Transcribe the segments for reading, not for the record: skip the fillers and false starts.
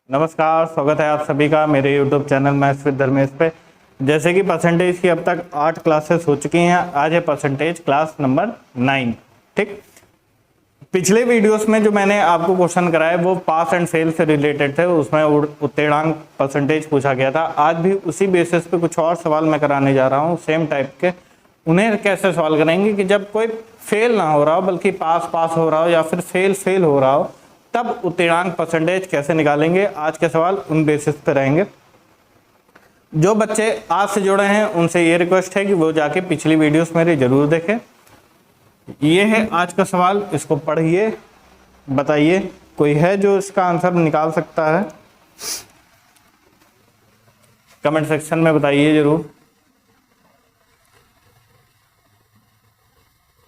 नमस्कार, स्वागत है आप सभी का मेरे YouTube channel maths with Dharmesh पे। जैसे कि परसेंटेज की अब तक 8 क्लासेस हो चुकी हैं। आज है परसेंटेज क्लास नंबर 9। ठीक, पिछले वीडियोस में जो मैंने आपको क्वेश्चन कराए वो पास एंड फेल से रिलेटेड थे, उसमें उत्तीर्णांक परसेंटेज पूछा गया था। आज भी उसी बेसिस पे कुछ और सवाल मैं कराने जा रहा हूँ सेम टाइप के। उन्हें कैसे सॉल्व करेंगे कि जब कोई फेल ना हो रहा हो बल्कि पास हो रहा हो या फिर फेल हो रहा हो, तब उत्तीर्णांक परसेंटेज कैसे निकालेंगे। आज के सवाल उन बेसिस पे रहेंगे। जो बच्चे आज से जुड़े हैं उनसे ये रिक्वेस्ट है कि वो जाके पिछली वीडियोस मेरी जरूर देखें। ये है आज का सवाल, इसको पढ़िए, बताइए कोई है जो इसका आंसर निकाल सकता है। कमेंट सेक्शन में बताइए, जरूर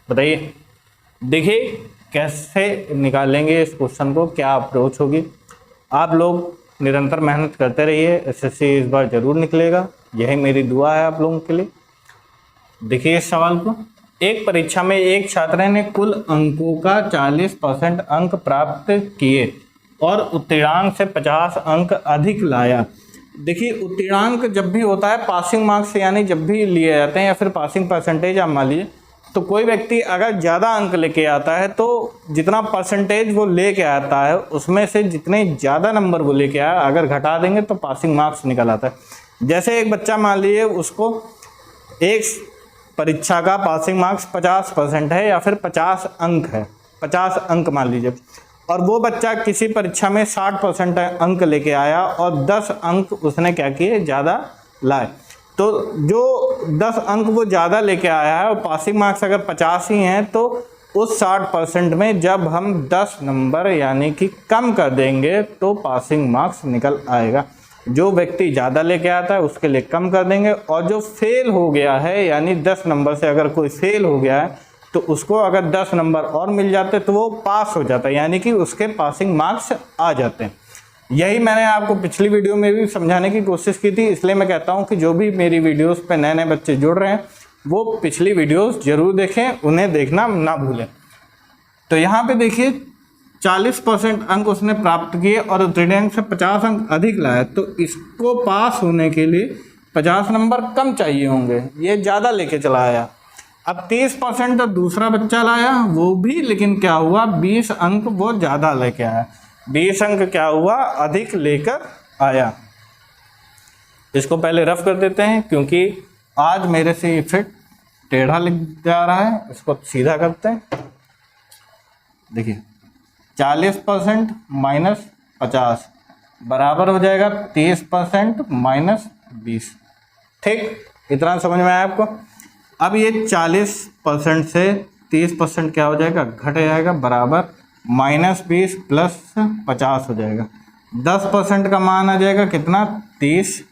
बताइए। देखिए कैसे निकालेंगे इस क्वेश्चन को, क्या अप्रोच होगी। आप लोग निरंतर मेहनत करते रहिए, एसएससी इस बार जरूर निकलेगा, यही मेरी दुआ है आप लोगों के लिए। देखिए इस सवाल को, एक परीक्षा में एक छात्र ने कुल अंकों का 40% अंक प्राप्त किए और उत्तीर्णांक से 50 अंक अधिक लाया। देखिए उत्तीर्णांक जब भी होता है पासिंग मार्क्स यानी जब भी लिए जाते हैं या फिर पासिंग परसेंटेज आप मान लीजिए, तो कोई व्यक्ति अगर ज़्यादा अंक लेके आता है तो जितना परसेंटेज वो लेके आता है उसमें से जितने ज़्यादा नंबर वो लेके आया अगर घटा देंगे तो पासिंग मार्क्स निकल आता है। जैसे एक बच्चा मान लीजिए उसको एक परीक्षा का पासिंग मार्क्स 50% है या फिर 50 अंक है, 50 अंक मान लीजिए, और वो बच्चा किसी परीक्षा में 60% अंक लेके आया और 10 अंक उसने क्या किए, ज़्यादा लाए। तो जो 10 अंक वो ज़्यादा लेके आया है और पासिंग मार्क्स अगर 50 ही हैं तो उस 60% में जब हम 10 नंबर यानी कि कम कर देंगे तो पासिंग मार्क्स निकल आएगा। जो व्यक्ति ज़्यादा लेके आता है उसके लिए कम कर देंगे, और जो फेल हो गया है यानी 10 नंबर से अगर कोई फेल हो गया है तो उसको अगर 10 नंबर और मिल जाते तो वो पास हो जाता है, यानी कि उसके पासिंग मार्क्स आ जाते हैं। यही मैंने आपको पिछली वीडियो में भी समझाने की कोशिश की थी, इसलिए मैं कहता हूं कि जो भी मेरी वीडियोस पे नए नए बच्चे जुड़ रहे हैं वो पिछली वीडियोस जरूर देखें, उन्हें देखना ना भूलें। तो यहाँ पे देखिए 40% अंक उसने प्राप्त किए और उत्तीर्णांक से 50 अंक अधिक लाया, तो इसको पास होने के लिए 50 नंबर कम चाहिए होंगे, ये ज़्यादा लेके चला आया। अब 30% दूसरा बच्चा लाया वो भी, लेकिन क्या हुआ 20 अंक वो ज़्यादा लेके आया, 20 अंक क्या हुआ, अधिक लेकर आया। इसको पहले रफ कर देते हैं क्योंकि आज मेरे से ये फिट टेढ़ा लिख जा रहा है, इसको सीधा करते हैं। देखिए 40% माइनस 50 बराबर हो जाएगा 30% माइनस 20। ठीक, इतना समझ में आया आपको। अब ये 40% से 30% क्या हो जाएगा, घट जाएगा, बराबर -20 प्लस 50 हो जाएगा। 10% का मान आ जाएगा कितना, 30।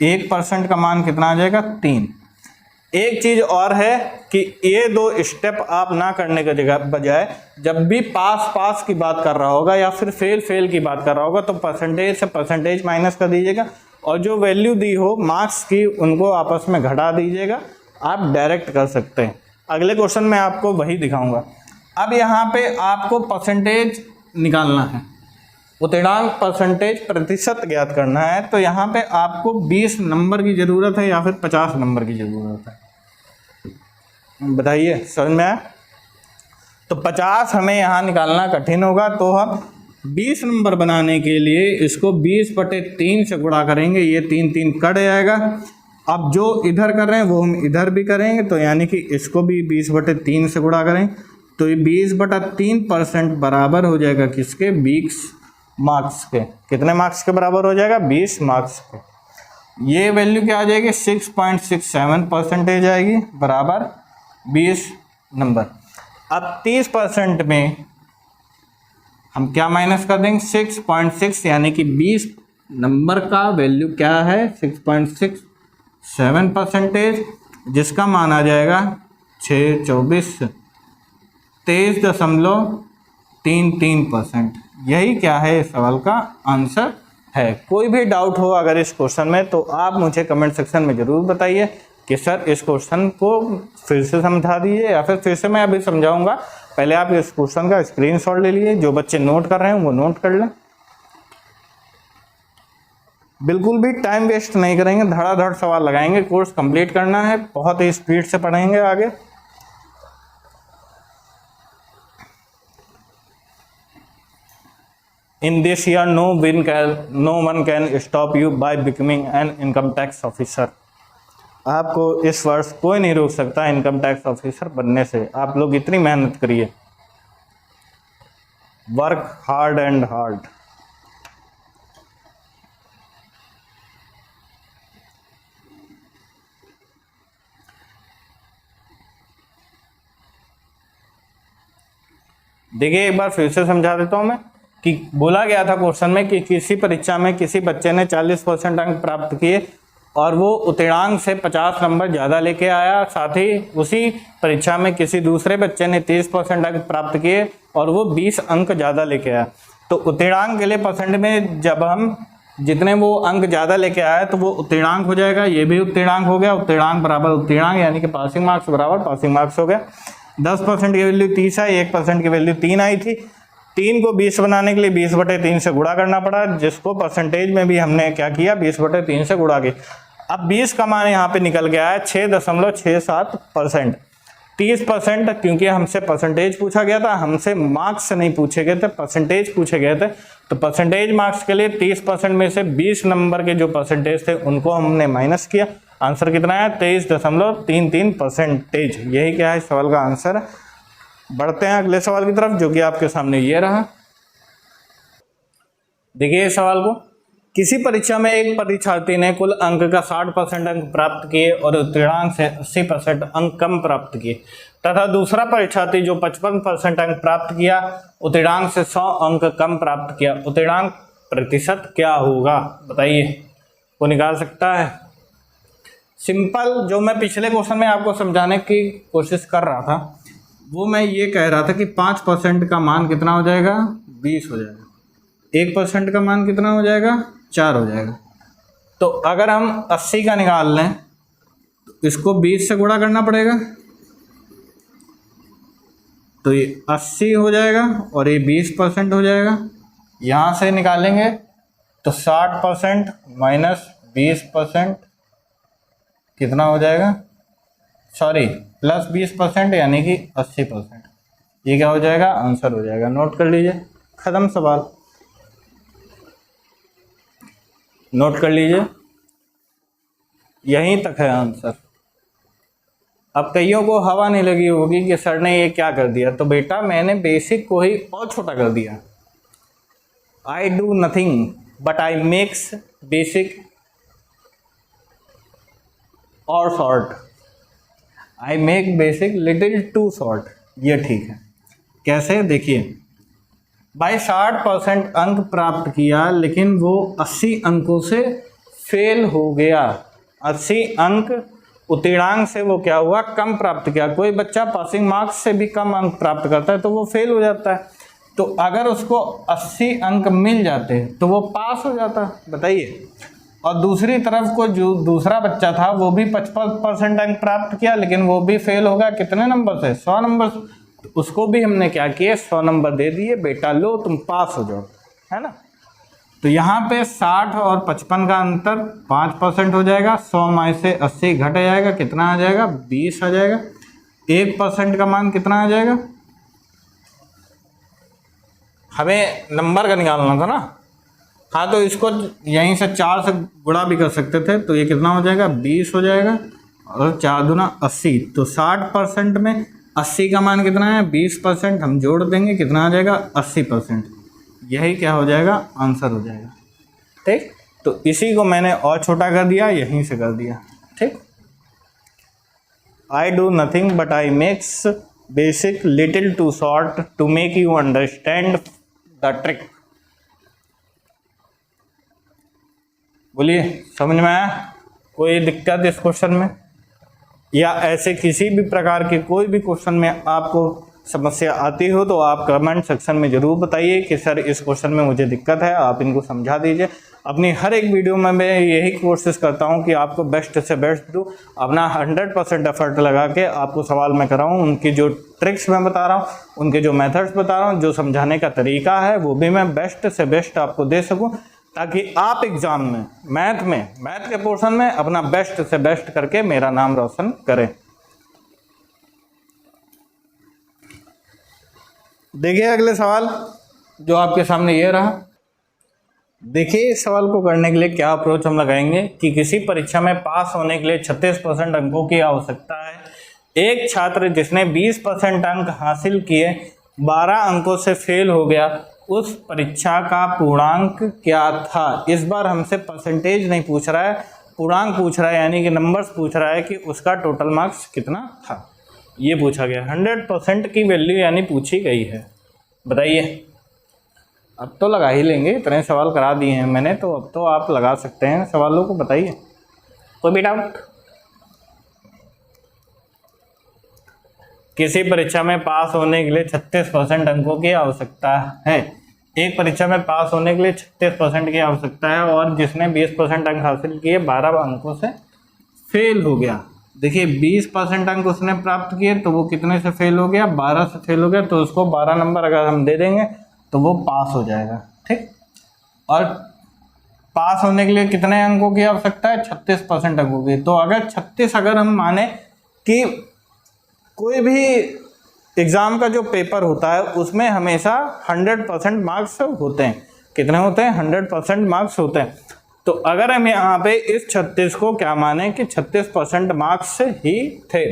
1% का मान कितना आ जाएगा, 3। एक चीज़ और है कि ये दो स्टेप आप ना करने के बजाय जब भी पास की बात कर रहा होगा या फिर फेल की बात कर रहा होगा तो परसेंटेज से परसेंटेज माइनस कर दीजिएगा और जो वैल्यू दी हो मार्क्स की उनको आपस में घटा दीजिएगा। आप डायरेक्ट कर सकते हैं। अगले क्वेश्चन में आपको वही दिखाऊंगा। अब यहाँ पे आपको परसेंटेज निकालना है, उत्तीर्णांक परसेंटेज प्रतिशत ज्ञात करना है, तो यहाँ पे आपको 20 नंबर की ज़रूरत है या फिर 50 नंबर की ज़रूरत है, बताइए समझ में आया। तो 50 हमें यहाँ निकालना कठिन होगा, तो हम 20 नंबर बनाने के लिए इसको 20/3 से गुणा करेंगे, ये 3 कट जाएगा। अब जो इधर कर रहे हैं वो हम इधर भी करेंगे, तो यानी कि इसको भी 20/3 से गुणा करें तो ये 20/3% बराबर हो जाएगा किसके, 20 मार्क्स के। कितने मार्क्स के बराबर हो जाएगा, 20 मार्क्स के। ये वैल्यू क्या आ जाएगी, 6.67% आएगी, बराबर 20 नंबर। अब 30% में हम क्या माइनस कर देंगे, 6.6, यानी कि 20 नंबर का वैल्यू क्या है, 6.67%, जिसका मान आ जाएगा 23.33%। यही क्या है इस सवाल का आंसर है। कोई भी डाउट हो अगर इस क्वेश्चन में तो आप मुझे कमेंट सेक्शन में ज़रूर बताइए कि सर इस क्वेश्चन को फिर से समझा दीजिए या फिर से मैं अभी समझाऊंगा। पहले आप इस क्वेश्चन का स्क्रीनशॉट ले लीजिए, जो बच्चे नोट कर रहे हैं वो नोट कर लें। बिल्कुल भी टाइम वेस्ट नहीं करेंगे, धड़ाधड़ सवाल लगाएंगे। कोर्स कंप्लीट करना है, बहुत ही स्पीड से पढ़ेंगे आगे। In this year, no one can stop you by becoming an income tax officer. आपको इस वर्ष कोई नहीं रोक सकता इनकम टैक्स ऑफिसर बनने से। आप लोग इतनी मेहनत करिए, वर्क हार्ड एंड हार्ड। देखिए एक बार फिर से समझा देता हूं मैं कि बोला गया था क्वेश्चन में कि किसी परीक्षा में किसी बच्चे ने 40% अंक प्राप्त किए और वो उत्तीर्णांक से 50 नंबर ज़्यादा लेके आया, साथ ही उसी परीक्षा में किसी दूसरे बच्चे ने 30% अंक प्राप्त किए और वो 20 अंक ज़्यादा लेके आया। तो उत्तीर्णांक के लिए परसेंट में जब हम जितने वो अंक ज़्यादा लेके आए तो वो उत्तीर्णांक हो जाएगा। ये भी उत्तीर्णांक हो गया, उत्तीर्णांक बराबर उत्तीर्णांक, यानी कि पासिंग मार्क्स बराबर पासिंग मार्क्स हो गया। 10% की वैल्यू 30 है, 1% की वैल्यू 3 आई थी। 3 को 20 बनाने के लिए 20/3 से गुणा करना पड़ा, जिसको परसेंटेज में भी हमने क्या किया 20/3 से गुणा किया। अब 20 का मान यहाँ पे निकल गया है 6.67%। 30% क्योंकि हमसे परसेंटेज पूछा गया था, हमसे मार्क्स नहीं पूछे गए थे, परसेंटेज पूछे गए थे। तो परसेंटेज मार्क्स के लिए 30% में से 20 नंबर के जो परसेंटेज थे उनको हमने माइनस किया। आंसर कितना है 23.33%। यही क्या है सवाल का आंसर। बढ़ते हैं अगले सवाल की तरफ, जो कि आपके सामने ये रहा। देखिए इस सवाल को, किसी परीक्षा में एक परीक्षार्थी ने कुल अंक का 60% अंक प्राप्त किए और उत्तीर्णांक से 80% अंक कम प्राप्त किए, तथा दूसरा परीक्षार्थी जो 55% अंक प्राप्त किया उत्तीर्णांक से 100 अंक कम प्राप्त किया। उत्तीर्णांक प्रतिशत क्या होगा बताइए, वो निकाल सकता है। सिंपल, जो मैं पिछले क्वेश्चन में आपको समझाने की कोशिश कर रहा था वो मैं ये कह रहा था कि 5% का मान कितना हो जाएगा 20 हो जाएगा, 1% का मान कितना हो जाएगा 4 हो जाएगा। तो अगर हम 80 का निकाल लें तो इसको 20 से गुणा करना पड़ेगा, तो ये 80 हो जाएगा और ये 20% हो जाएगा। यहाँ से निकालेंगे तो 60% माइनस 20% कितना हो जाएगा, सॉरी प्लस 20% यानी कि 80%। ये क्या हो जाएगा आंसर हो जाएगा। नोट कर लीजिए, खत्म सवाल, नोट कर लीजिए, यहीं तक है आंसर। अब कईयों को हवा नहीं लगी होगी कि सर ने ये क्या कर दिया, तो बेटा मैंने बेसिक को ही और छोटा कर दिया। I do nothing but I makes basic और short, I make basic little to short. ये ठीक है, कैसे देखिए भाई 60% अंक प्राप्त किया लेकिन वो 80 अंकों से फेल हो गया। 80 अंक उत्तीर्णांक से वो क्या हुआ कम प्राप्त किया। कोई बच्चा पासिंग मार्क्स से भी कम अंक प्राप्त करता है तो वो फेल हो जाता है, तो अगर उसको 80 अंक मिल जाते तो वो पास हो जाता, बताइए। और दूसरी तरफ को जो दूसरा बच्चा था वो भी 55% अंक प्राप्त किया लेकिन वो भी फेल होगा, कितने नंबर से 100 नंबर से, तो उसको भी हमने क्या किया 100 नंबर दे दिए, बेटा लो तुम पास हो जाओ, है ना। तो यहाँ पे 60 और 55 का अंतर 5% हो जाएगा, 100 में से 80 घट जाएगा, कितना आ जाएगा 20 आ जाएगा। 1% का मान कितना आ जाएगा, हमें नंबर का निकालना था ना, हाँ तो इसको यहीं से 4 से गुणा भी कर सकते थे, तो ये कितना हो जाएगा 20 हो जाएगा और 4 दूना 80। तो 60% में 80 का मान कितना है 20%, हम जोड़ देंगे कितना आ जाएगा 80%। यही क्या हो जाएगा आंसर हो जाएगा, ठीक। तो इसी को मैंने और छोटा कर दिया, यहीं से कर दिया, ठीक। I do nothing but I makes basic little to short to make you understand the trick. बोलिए समझ में आया, कोई दिक्कत इस क्वेश्चन में, या ऐसे किसी भी प्रकार के कोई भी क्वेश्चन में आपको समस्या आती हो तो आप कमेंट सेक्शन में ज़रूर बताइए कि सर इस क्वेश्चन में मुझे दिक्कत है, आप इनको समझा दीजिए। अपनी हर एक वीडियो में मैं यही कोशिश करता हूं कि आपको बेस्ट से बेस्ट दूँ, अपना 100% एफर्ट लगा के आपको सवाल मैं कराऊं। उनकी जो ट्रिक्स मैं बता रहा हूं, उनके जो मेथड्स बता रहा हूं, जो समझाने का तरीका है वो भी मैं बेस्ट से बेस्ट आपको दे सकूँ, ताकि आप एग्जाम में मैथ के पोर्शन में अपना बेस्ट से बेस्ट करके मेरा नाम रोशन करें। देखिए अगले सवाल जो आपके सामने ये रहा। देखिए इस सवाल को करने के लिए क्या अप्रोच हम लगाएंगे कि किसी परीक्षा में पास होने के लिए 36% अंकों की आवश्यकता है। एक छात्र जिसने 20% अंक हासिल किए 12 अंकों से फेल हो गया, उस परीक्षा का पूर्णांक क्या था। इस बार हमसे परसेंटेज नहीं पूछ रहा है, पूर्णांक पूछ रहा है, यानी कि नंबर्स पूछ रहा है कि उसका टोटल मार्क्स कितना था, ये पूछा गया। 100% की वैल्यू यानी पूछी गई है। बताइए, अब तो लगा ही लेंगे, इतने सवाल करा दिए हैं मैंने, तो अब तो आप लगा सकते हैं सवालों को। बताइए, कोई भी डाउट? किसी परीक्षा में पास होने के लिए 36% अंकों की आवश्यकता है। एक परीक्षा में पास होने के लिए 36% की आवश्यकता है और जिसने 20% अंक हासिल किए 12 अंकों से फेल हो गया। देखिए 20% अंक उसने प्राप्त किए तो वो कितने से फेल हो गया, 12 से फेल हो गया, तो उसको 12 नंबर अगर हम दे देंगे तो वो पास हो जाएगा। ठीक, और पास होने के लिए कितने अंकों की आवश्यकता है, 36% अंकों की। तो अगर 36 अगर हम माने कि कोई भी एग्ज़ाम का जो पेपर होता है उसमें हमेशा 100% मार्क्स होते हैं। कितने होते हैं, 100% मार्क्स होते हैं। तो अगर हम यहाँ पे इस 36 को क्या माने कि 36% मार्क्स ही थे,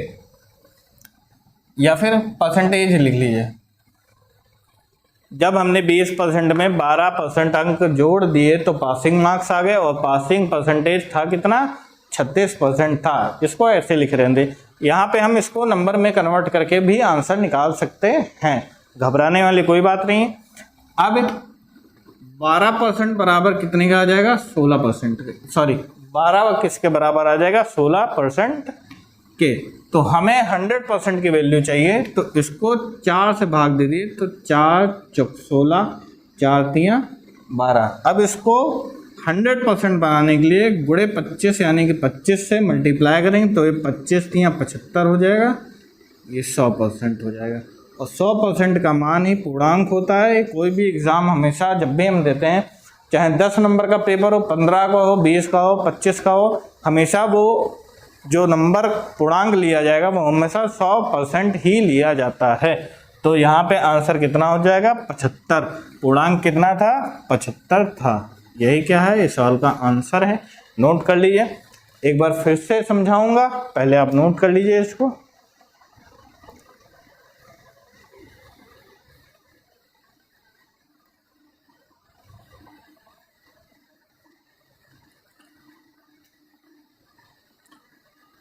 या फिर परसेंटेज लिख लीजिए। जब हमने 20% में 12% अंक जोड़ दिए तो पासिंग मार्क्स आ गए, और पासिंग परसेंटेज था कितना, 36% था। इसको ऐसे लिख रहे थे। यहाँ पे हम इसको नंबर में कन्वर्ट करके भी आंसर निकाल सकते हैं, घबराने वाली कोई बात नहीं। अब 12% बराबर कितने का आ जाएगा, 16%। सॉरी, 12 किसके बराबर आ जाएगा, 16% के। तो हमें 100% की वैल्यू चाहिए, तो इसको 4 से भाग दे दिए, तो 4 चौक 16, 4 तियां 12। अब इसको 100% बनाने के लिए गुणे 25 यानी कि 25 से मल्टीप्लाई करेंगे तो ये 25 तियां 75 हो जाएगा, ये 100% हो जाएगा। और 100% का मान ही पूर्णांक होता है। कोई भी एग्ज़ाम हमेशा जब भी हम देते हैं, चाहे 10 नंबर का पेपर हो, 15 का हो, 20 का हो, 25 का हो, हमेशा वो जो नंबर पूर्णांक लिया जाएगा वो हमेशा 100% ही लिया जाता है। तो यहाँ पे आंसर कितना हो जाएगा, 75। पूर्णांक कितना था, 75 था। यही क्या है, इस सवाल का आंसर है। नोट कर लीजिए, एक बार फिर से समझाऊंगा, पहले आप नोट कर लीजिए इसको।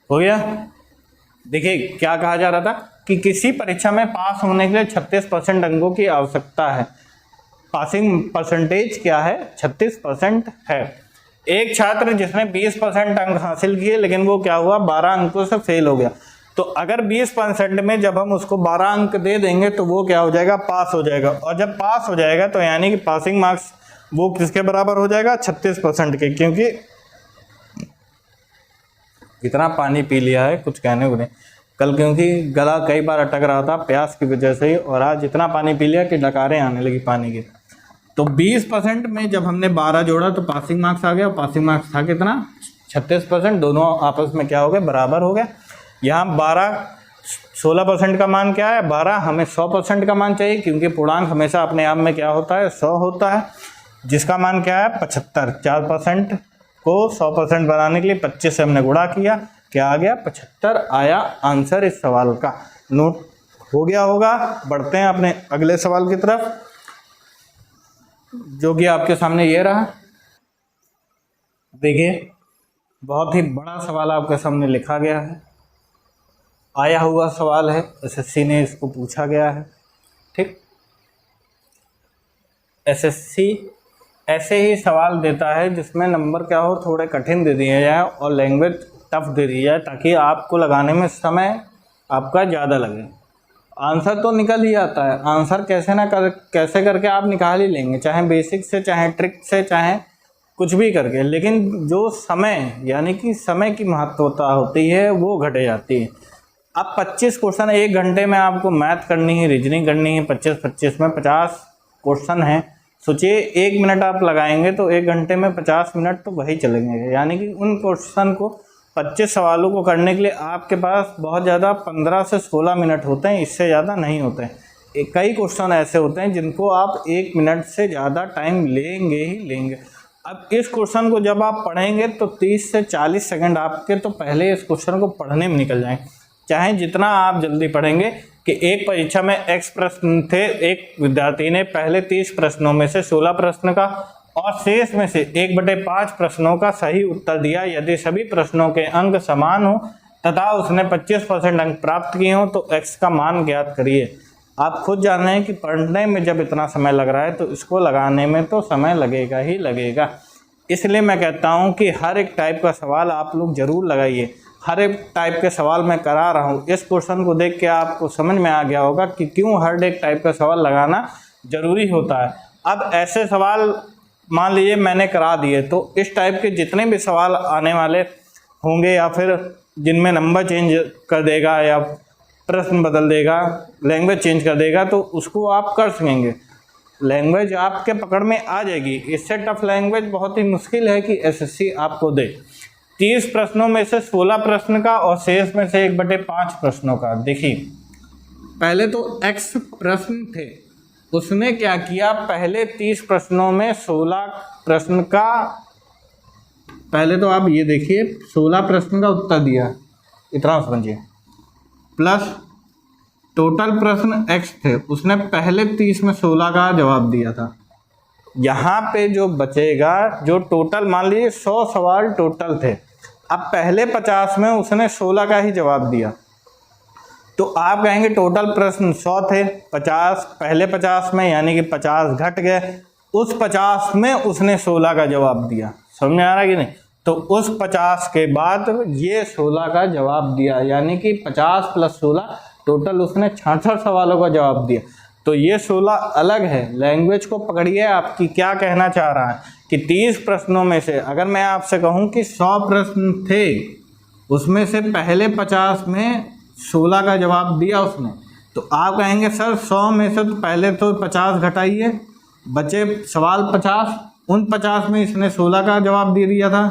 हो गया। देखिए क्या कहा जा रहा था कि किसी परीक्षा में पास होने के लिए 36% अंकों की आवश्यकता है। पासिंग परसेंटेज क्या है, 36% है। एक छात्र जिसने 20% अंक हासिल किए लेकिन वो क्या हुआ, 12 अंकों से फेल हो गया। तो अगर 20% में जब हम उसको 12 अंक दे देंगे तो वो क्या हो जाएगा, पास हो जाएगा। और जब पास हो जाएगा तो यानी कि पासिंग मार्क्स वो किसके बराबर हो जाएगा, 36% के। क्योंकि इतना पानी पी लिया है कुछ कहने को नहीं, कल क्योंकि गला कई बार अटक रहा था प्यास की वजह से ही, और आज इतना पानी पी लिया कि डकारें आने लगी पानी की। तो 20% में जब हमने 12 जोड़ा तो पासिंग मार्क्स आ गया, और पासिंग मार्क्स था कितना, 36%। दोनों आपस में क्या हो गए, बराबर हो गया। यहाँ 16% का मान क्या है, 12। हमें 100% का मान चाहिए क्योंकि पूर्णांक हमेशा अपने आप में क्या होता है, 100 होता है, जिसका मान क्या है, 75। 4% को 100% बनाने के लिए 25 से हमने गुणा किया, क्या आ गया, 75 आया आंसर इस सवाल का। नोट हो गया होगा। बढ़ते हैं अपने अगले सवाल की तरफ, जो कि आपके सामने ये रहा। देखिए बहुत ही बड़ा सवाल आपके सामने लिखा गया है, आया हुआ सवाल है, एसएससी ने इसको पूछा गया है। ठीक, एसएससी ऐसे ही सवाल देता है जिसमें नंबर क्या हो, थोड़े कठिन दे दिए जाए और लैंग्वेज टफ दे दी जाए, ताकि आपको लगाने में समय आपका ज़्यादा लगे। आंसर तो निकल ही आता है, आंसर कैसे करके आप निकाल ही लेंगे, चाहे बेसिक से, चाहे ट्रिक से, चाहे कुछ भी करके। लेकिन जो समय यानी कि समय की महत्वता होती है वो घट जाती है। अब 25 क्वेश्चन 1 घंटे में आपको मैथ करनी है, रीजनिंग करनी है, 25-25 में 50 क्वेश्चन हैं, सोचिए 1 मिनट आप लगाएंगे तो 1 घंटे में 50 मिनट तो वही चलेंगे, यानी कि उन क्वेश्चन को 25 सवालों को करने के लिए आपके पास बहुत ज़्यादा 15 से 16 मिनट होते हैं, इससे ज़्यादा नहीं होते हैं। कई क्वेश्चन ऐसे होते हैं जिनको आप 1 मिनट से ज़्यादा टाइम लेंगे ही लेंगे। अब इस क्वेश्चन को जब आप पढ़ेंगे तो 30 से 40 सेकंड आपके तो पहले इस क्वेश्चन को पढ़ने में निकल जाएंगे, चाहे जितना आप जल्दी पढ़ेंगे। कि एक परीक्षा में x प्रश्न थे, एक विद्यार्थी ने पहले 30 प्रश्नों में से 16 प्रश्न का और शेष में से 1/5 प्रश्नों का सही उत्तर दिया। यदि सभी प्रश्नों के अंक समान हो तथा उसने 25% अंक प्राप्त किए हों तो x का मान ज्ञात करिए। आप खुद जान रहे हैं कि पढ़ने में जब इतना समय लग रहा है तो इसको लगाने में तो समय लगेगा ही लगेगा। इसलिए मैं कहता हूं कि हर एक टाइप का सवाल आप लोग ज़रूर लगाइए। हर एक टाइप के सवाल मैं करा रहा हूं, इस क्वेश्चन को देख के आपको समझ में आ गया होगा कि क्यों हर एक टाइप का सवाल लगाना ज़रूरी होता है। अब ऐसे सवाल मान लीजिए मैंने करा दिए तो इस टाइप के जितने भी सवाल आने वाले होंगे या फिर जिनमें नंबर चेंज कर देगा या प्रश्न बदल देगा, लैंग्वेज चेंज कर देगा, तो उसको आप कर सकेंगे। लैंग्वेज आपके पकड़ में आ जाएगी। इससे टफ लैंग्वेज बहुत ही मुश्किल है कि एसएससी आपको दे। 30 प्रश्नों में से 16 प्रश्न का और शेष में से 1/5 प्रश्नों का। देखिए पहले तो x प्रश्न थे, उसने क्या किया, पहले 30 प्रश्नों में 16 प्रश्न का, पहले तो आप ये देखिए 16 प्रश्न का उत्तर दिया, इतना समझिए, प्लस टोटल प्रश्न x थे, उसने पहले 30 में 16 का जवाब दिया था। यहाँ पे जो बचेगा, जो टोटल मान लीजिए 100 सवाल टोटल थे, अब पहले 50 में उसने 16 का ही जवाब दिया, तो आप कहेंगे टोटल प्रश्न 100 थे, 50 पहले 50 में यानी कि 50 घट गए, उस 50 में उसने 16 का जवाब दिया। समझ में आ रहा है कि नहीं? तो उस 50 के बाद ये 16 का जवाब दिया, यानी कि 50 + 16 टोटल उसने 66 सवालों का जवाब दिया। तो ये 16 अलग है। लैंग्वेज को पकड़िए, आपकी क्या कहना चाह रहा है कि 30 प्रश्नों में से अगर मैं आपसे कहूं कि 100 प्रश्न थे, उसमें से पहले 50 में 16 का जवाब दिया उसने, तो आप कहेंगे सर 100 में से तो पहले तो 50 घटाइए, बचे सवाल 50, उन 50 में इसने 16 का जवाब दे दिया था,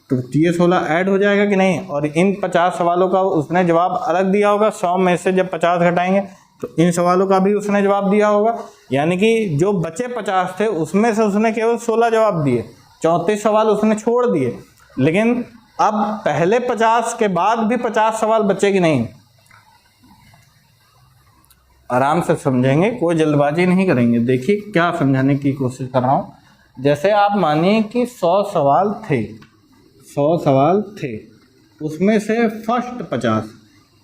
तो ये 16 ऐड हो जाएगा कि नहीं? और इन 50 सवालों का उसने जवाब अलग दिया होगा। 100 में से जब 50 घटाएंगे तो इन सवालों का भी उसने जवाब दिया होगा, यानी कि जो बचे 50 थे उसमें से उसने केवल 16 जवाब दिए, 34 सवाल उसने छोड़ दिए। लेकिन अब पहले 50 के बाद भी 50 सवाल बचे कि नहीं? आराम से समझेंगे, कोई जल्दबाजी नहीं करेंगे। देखिए क्या समझाने की कोशिश कर रहा हूँ। जैसे आप मानिए कि 100 सवाल थे, 100 सवाल थे, उसमें से फर्स्ट 50,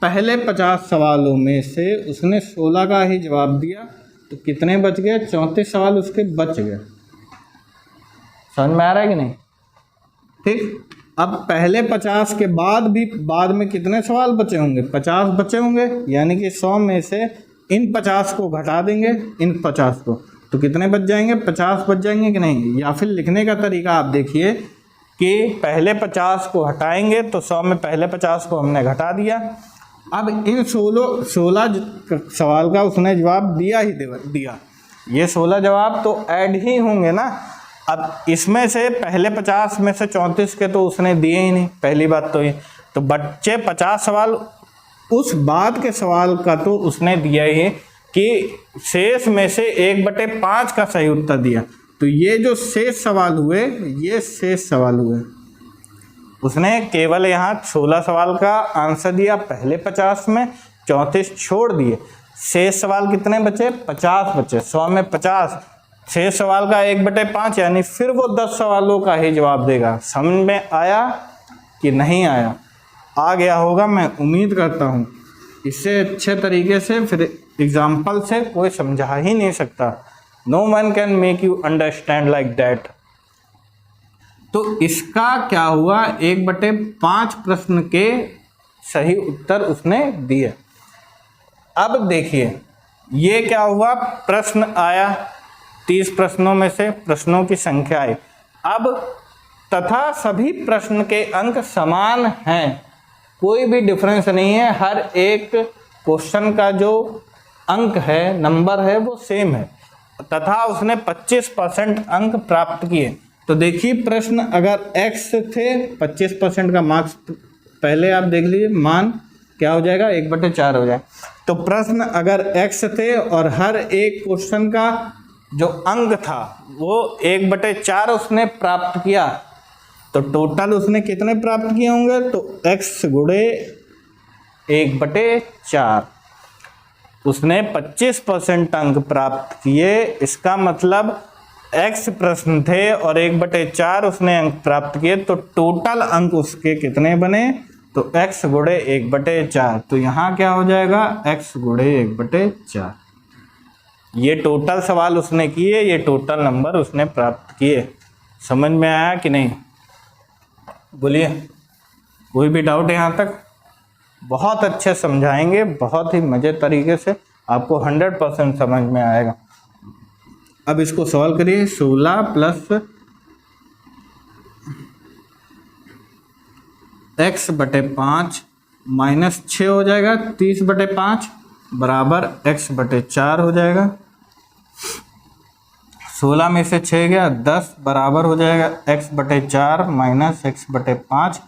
पहले 50 सवालों में से उसने 16 का ही जवाब दिया, तो कितने बच गए? 34 सवाल उसके बच गए। समझ में आ रहा है कि नहीं? ठीक। अब पहले 50 के बाद भी बाद में कितने सवाल बचे होंगे? 50 बचे होंगे, यानी कि 100 में से इन 50 को घटा देंगे, इन 50 को, तो कितने बच जाएंगे? 50 बच जाएंगे कि नहीं? या फिर लिखने का तरीका आप देखिए कि पहले 50 को हटाएंगे तो 100 में पहले 50 को हमने घटा दिया। अब इन 16 सवाल का उसने जवाब दिया ही दिया, ये 16 जवाब तो ऐड ही होंगे ना। अब इसमें से पहले 50 में से 34 के तो उसने दिए ही नहीं, पहली बात तो ये, तो बच्चे 50 सवाल उस बाद के सवाल का तो उसने दिया ही कि शेष में से 1/5 का सही उत्तर दिया। तो ये जो शेष सवाल हुए, ये शेष सवाल हुए, उसने केवल यहाँ 16 सवाल का आंसर दिया पहले 50 में, 34 छोड़ दिए, शेष सवाल कितने बचे? 50 बचे। 100 में 50, शेष सवाल का 1/5, यानी फिर वो 10 सवालों का ही जवाब देगा। समझ में आया कि नहीं आया? आ गया होगा, मैं उम्मीद करता हूँ। इससे अच्छे तरीके से फिर एग्जाम्पल से कोई समझा ही नहीं सकता। No one can make you understand like that. तो इसका क्या हुआ? 1/5 प्रश्न के सही उत्तर उसने दिए। अब देखिए ये क्या हुआ, प्रश्न आया, 30 प्रश्नों में से प्रश्नों की संख्या आई। अब तथा सभी प्रश्न के अंक समान हैं, कोई भी डिफरेंस नहीं है, हर एक क्वेश्चन का जो अंक है, नंबर है, वो सेम है। तथा उसने 25% अंक प्राप्त किए। तो देखिए प्रश्न, अगर x थे 25% का मार्क्स, पहले आप देख लीजिए मान क्या हो जाएगा, 1/4 हो जाए। तो प्रश्न अगर x थे और हर एक क्वेश्चन का जो अंक था वो 1/4 उसने प्राप्त किया, तो टोटल उसने कितने प्राप्त किए होंगे, तो x गुणे 1/4, उसने 25% अंक प्राप्त किए। इसका मतलब x प्रश्न थे और 1/4 उसने अंक प्राप्त किए, तो टोटल अंक उसके कितने बने, तो x गुणे 1/4। तो यहाँ क्या हो जाएगा, x गुणे 1/4। ये टोटल सवाल उसने किए, ये टोटल नंबर उसने प्राप्त किए। समझ में आया कि नहीं, बोलिए। कोई भी डाउट यहाँ तक? बहुत अच्छे समझाएंगे, बहुत ही मजे तरीके से, आपको 100% समझ में आएगा। अब इसको सॉल्व करिए। 16 प्लस x/5 माइनस 6 हो जाएगा 30/5 बराबर x/4 हो जाएगा। 16 में से 6 गया 10 बराबर हो जाएगा x/4 माइनस x/5।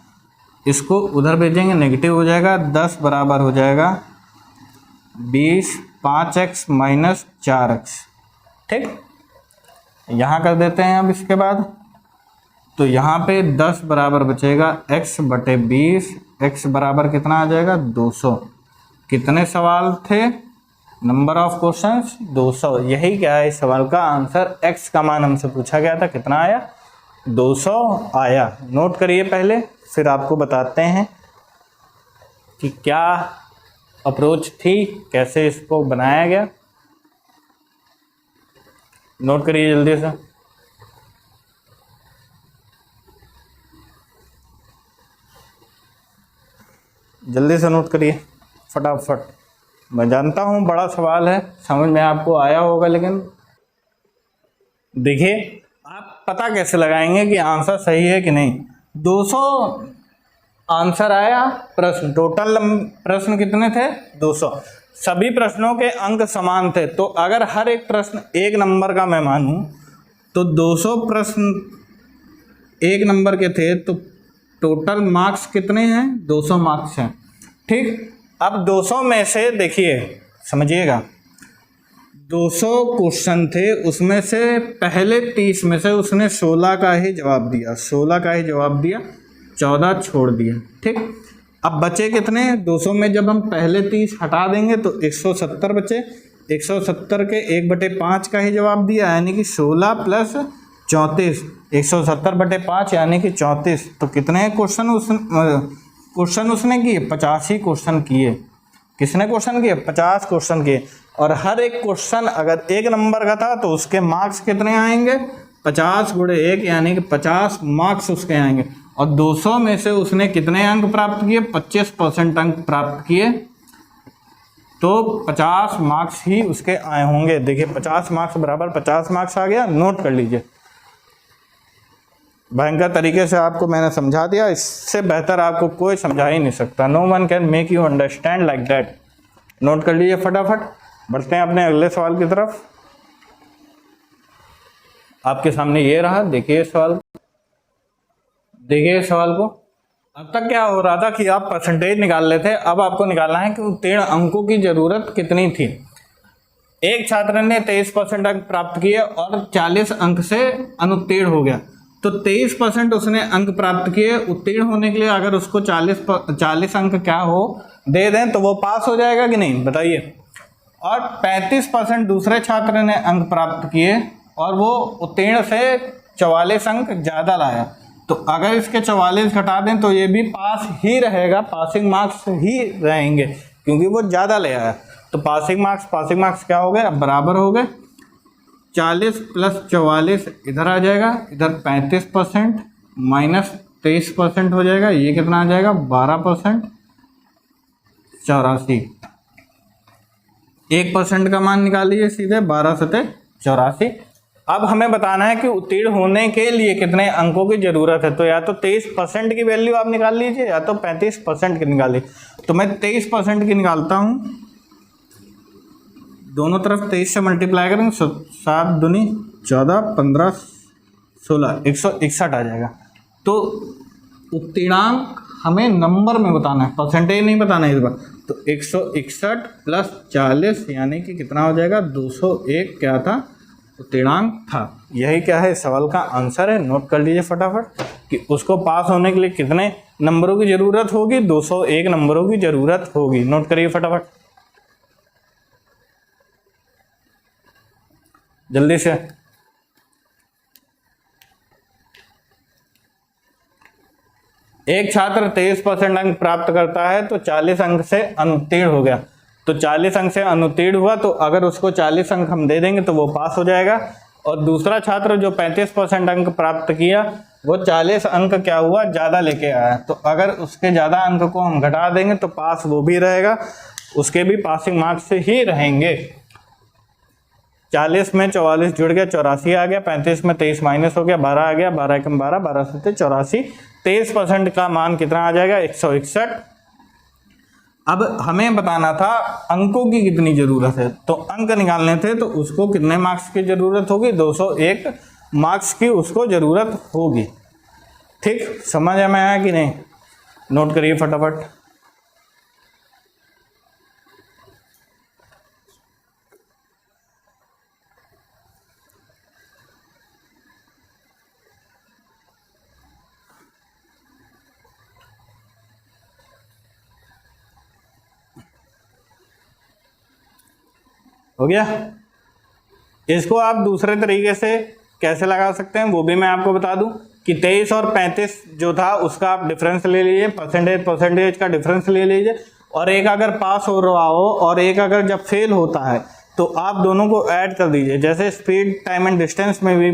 इसको उधर भेजेंगे, नेगेटिव हो जाएगा, 10 बराबर हो जाएगा 20, 5x माइनस 4x। ठीक, यहाँ कर देते हैं। अब इसके बाद तो यहाँ पे 10 बराबर बचेगा x/20, x बराबर कितना आ जाएगा 200। कितने सवाल थे, नंबर ऑफ क्वेश्चंस 200। यही क्या है इस सवाल का आंसर, x का मान हमसे पूछा गया था, कितना आया 200 आया। नोट करिए पहले, फिर आपको बताते हैं कि क्या अप्रोच थी, कैसे इसको बनाया गया। नोट करिए जल्दी से। जल्दी से नोट करिए फटाफट। मैं जानता हूँ बड़ा सवाल है, समझ में आपको आया होगा, लेकिन देखिए आप पता कैसे लगाएंगे कि आंसर सही है कि नहीं। 200 आंसर आया, प्रश्न टोटल प्रश्न कितने थे 200। सभी प्रश्नों के अंक समान थे, तो अगर हर एक प्रश्न 1 नंबर का मैं मानूं तो 200 प्रश्न 1 नंबर के थे, तो टोटल मार्क्स कितने हैं 200 मार्क्स हैं। ठीक, अब 200 में से देखिए समझिएगा, 200 क्वेश्चन थे, उसमें से पहले 30 में से उसने 16 का ही जवाब दिया, 16 का ही जवाब दिया, 14 छोड़ दिया। ठीक, अब बचे कितने 200 में, जब हम पहले 30 हटा देंगे तो 170 बचे। 170 के 1/5 का ही जवाब दिया, यानी कि 16 प्लस 34, 170/5 यानी कि 34। तो कितने क्वेश्चन उसने किए, 85 क्वेश्चन किए। किसने क्वेश्चन किए, 50 क्वेश्चन किए। और हर एक क्वेश्चन अगर 1 नंबर का था तो उसके मार्क्स कितने आएंगे, 50 गुणे 1 यानी कि 50 मार्क्स उसके आएंगे। और 200 में से उसने कितने अंक प्राप्त किए, 25% अंक प्राप्त किए, तो 50 मार्क्स ही उसके आए होंगे। देखिए 50 मार्क्स बराबर 50 मार्क्स आ गया, नोट कर लीजिए। भयंकर तरीके से आपको मैंने समझा दिया, इससे बेहतर आपको कोई समझा ही नहीं सकता। No one can make you understand like that. Note कर लीजिए फटाफट। बढ़ते हैं अपने अगले सवाल की तरफ। आपके सामने ये रहा, देखिए सवाल, देखिए सवाल को। अब तक क्या हो रहा था कि आप परसेंटेज निकाल लेते, अब आपको निकालना है कि उत्तीर्ण अंकों की जरूरत कितनी थी। एक छात्र ने 23% अंक प्राप्त किए और 40 अंक से अनुत्तीर्ण हो गया, तो 23% उसने अंक प्राप्त किए। उत्तीर्ण होने के लिए अगर उसको 40 अंक क्या हो दे दें तो वो पास हो जाएगा कि नहीं, बताइए। और 35% दूसरे छात्र ने अंक प्राप्त किए और वो उत्तीर्ण से 44 अंक ज़्यादा लाया, तो अगर इसके 44 घटा दें तो ये भी पास ही रहेगा, पासिंग मार्क्स ही रहेंगे, क्योंकि वो ज़्यादा ले आया। तो पासिंग मार्क्स क्या हो गए, अब बराबर हो गए 40 प्लस 44 इधर आ जाएगा, इधर 35% माइनस 23% हो जाएगा, ये कितना आ जाएगा 12%, 84। 1% का मान निकाल लीजिए सीधे, 12 सते 84। अब हमें बताना है कि उत्तीर्ण होने के लिए कितने अंकों की जरूरत है। तो या तो 23% की वैल्यू आप निकाल लीजिए या तो 35% की निकालिए। तो मैं 23% की निकालता हूँ। दोनों तरफ 23 से मल्टीप्लाई करेंगे, 7 दूनी 14, 15 16, 161 आ जाएगा। तो उत्तीर्णांक हमें नंबर में बताना है, परसेंटेज नहीं बताना है इस बार। तो 161 प्लस 40 यानी कि कितना हो जाएगा, 201 क्या था, उत्तीर्णांक था। यही क्या है, सवाल का आंसर है। नोट कर लीजिए फटाफट कि उसको पास होने के लिए कितने नंबरों की जरूरत होगी, 201 नंबरों की जरूरत होगी। नोट करिए फटाफट जल्दी से। एक छात्र 23% अंक प्राप्त करता है तो 40 अंक से अनुत्तीर्ण हो गया। तो 40 अंक से अनुत्तीर्ण हुआ तो अगर उसको 40 अंक हम दे देंगे तो वो पास हो जाएगा। और दूसरा छात्र जो 35% अंक प्राप्त किया वो 40 अंक क्या हुआ, ज़्यादा लेके आया। तो अगर उसके ज़्यादा अंक को हम घटा देंगे तो पास वो भी रहेगा, उसके भी पासिंग मार्क्स ही रहेंगे। 40 में 44 जुड़ गया, 84 आ गया। 35 में 23 माइनस हो गया, 12 आ गया। 12 कम 12, 12 से 84। 23% का मान कितना आ जाएगा, 161। अब हमें बताना था अंकों की कितनी जरूरत है। तो अंक निकालने थे तो उसको कितने मार्क्स की जरूरत होगी, 201 मार्क्स की उसको जरूरत होगी। ठीक, समझ में आया कि नहीं? नोट करिए फटाफट। हो गया? इसको आप दूसरे तरीके से कैसे लगा सकते हैं वो भी मैं आपको बता दूं कि 23 और 35 जो था उसका आप डिफरेंस ले लीजिए, परसेंटेज का डिफरेंस ले लीजिए। और एक अगर पास हो रहा हो और एक अगर जब फेल होता है तो आप दोनों को ऐड कर दीजिए। जैसे स्पीड, टाइम एंड डिस्टेंस में भी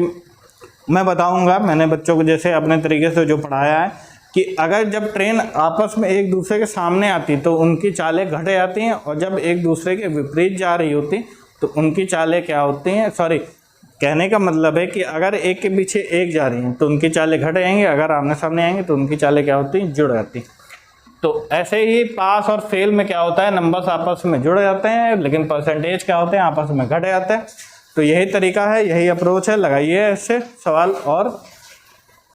मैं बताऊंगा, मैंने बच्चों को जैसे अपने तरीके से जो पढ़ाया है कि अगर जब ट्रेन आपस में एक दूसरे के सामने आती तो उनकी चालें घट जाती हैं, और जब एक दूसरे के विपरीत जा रही होती तो उनकी चालें क्या होती हैं, सॉरी कहने का मतलब है कि अगर एक के पीछे एक जा रही हैं तो उनकी चालें घट जाएंगी, अगर आमने सामने आएंगे तो उनकी चालें क्या होती हैं, जुड़ जाती। तो ऐसे ही पास और फेल में क्या होता है, नंबर्स आपस में जुड़ जाते हैं लेकिन परसेंटेज क्या होते हैं, आपस में घट जाते हैं। तो यही तरीका है, यही अप्रोच है, लगाइए इससे सवाल और